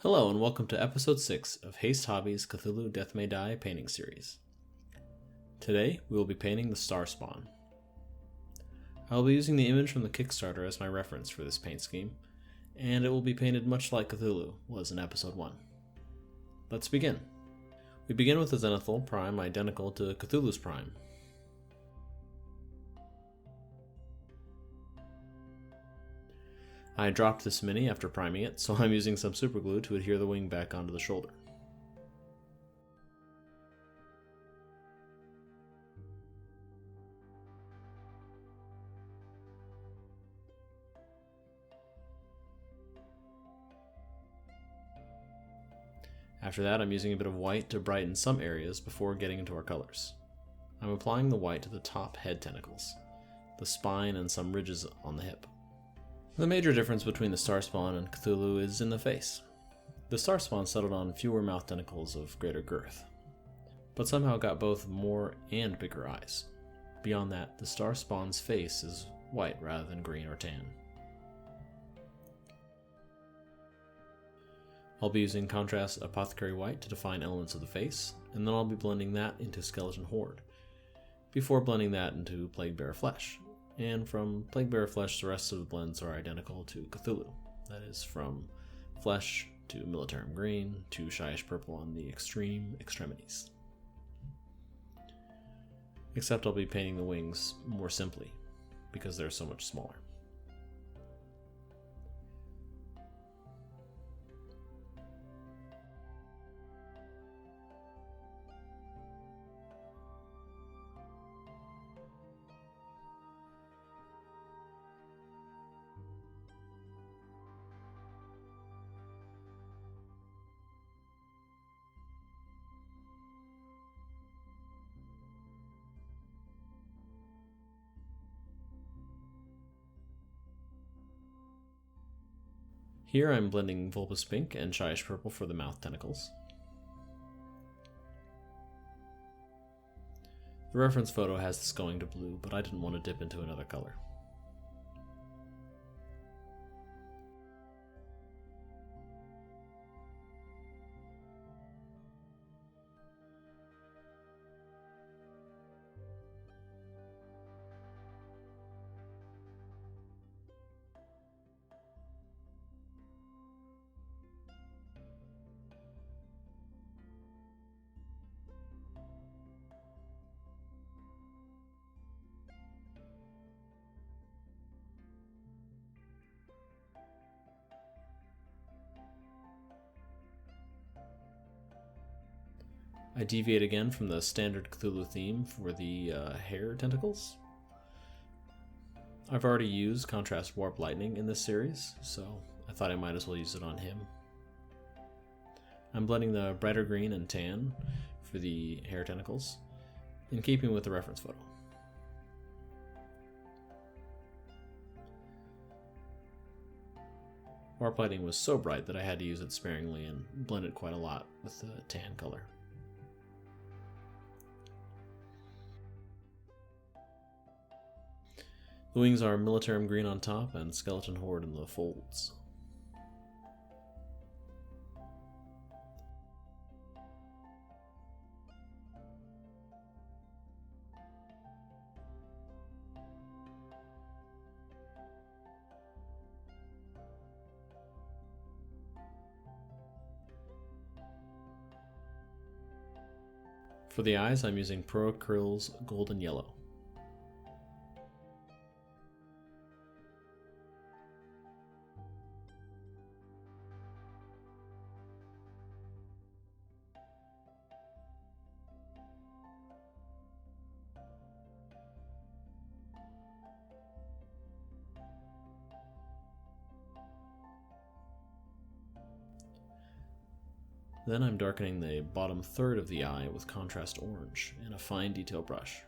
Hello and welcome to Episode 6 of Haste Hobby's Cthulhu Death May Die painting series. Today we will be painting the Star Spawn. I will be using the image from the Kickstarter as my reference for this paint scheme, and it will be painted much like Cthulhu was in Episode 1. Let's begin. We begin with a Zenithal Prime identical to Cthulhu's Prime. I dropped this mini after priming it, so I'm using some superglue to adhere the wing back onto the shoulder. After that, I'm using a bit of white to brighten some areas before getting into our colors. I'm applying the white to the top head tentacles, the spine, and some ridges on the hip. The major difference between the Starspawn and Cthulhu is in the face. The Starspawn settled on fewer mouth tentacles of greater girth, but somehow got both more and bigger eyes. Beyond that, the Starspawn's face is white rather than green or tan. I'll be using Contrast Apothecary White to define elements of the face, and then I'll be blending that into Skeleton Horde, before blending that into Plaguebearer Flesh. And from Plaguebearer Flesh, the rest of the blends are identical to Cthulhu. That is, from Flesh to Militarum Green to Shyish Purple on the extreme extremities. Except I'll be painting the wings more simply, because they're so much smaller. Here I'm blending bulbous pink and Shyish purple for the mouth tentacles. The reference photo has this going to blue, but I didn't want to dip into another color. I deviate again from the standard Cthulhu theme for the hair tentacles. I've already used Contrast Warp Lightning in this series, so I thought I might as well use it on him. I'm blending the brighter green and tan for the hair tentacles, in keeping with the reference photo. Warp Lightning was so bright that I had to use it sparingly and blend it quite a lot with the tan color. The wings are Militarum Green on top and Skeleton Horde in the folds. For the eyes, I'm using Acryl's Golden Yellow. Then I'm darkening the bottom third of the eye with Contrast Orange and a fine detail brush.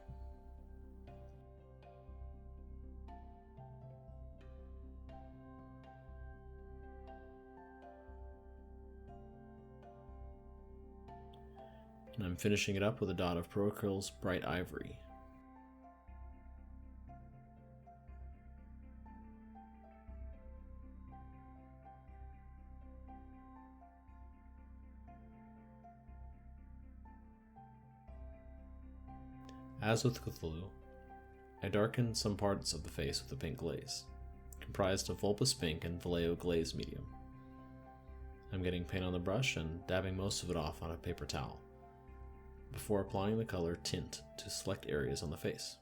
And I'm finishing it up with a dot of Acryl's Bright Ivory. As with Cthulhu, I darkened some parts of the face with a pink glaze, comprised of bulbous pink and Vallejo glaze medium. I'm getting paint on the brush and dabbing most of it off on a paper towel, before applying the color tint to select areas on the face,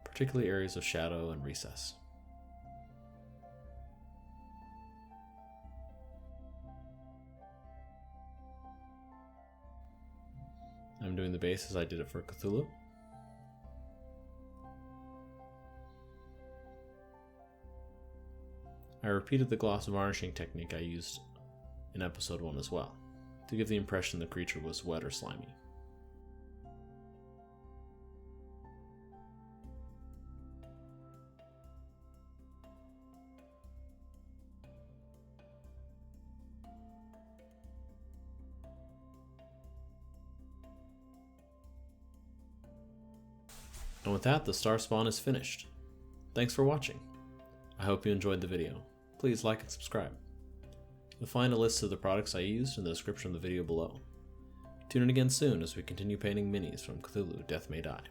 particularly areas of shadow and recess. I'm doing the base as I did it for Cthulhu. I repeated the gloss varnishing technique I used in episode 1 as well, to give the impression the creature was wet or slimy. And with that, the star spawn is finished. Thanks for watching. I hope you enjoyed the video. Please like and subscribe. You'll find a list of the products I used in the description of the video below. Tune in again soon as we continue painting minis from Cthulhu Death May Die.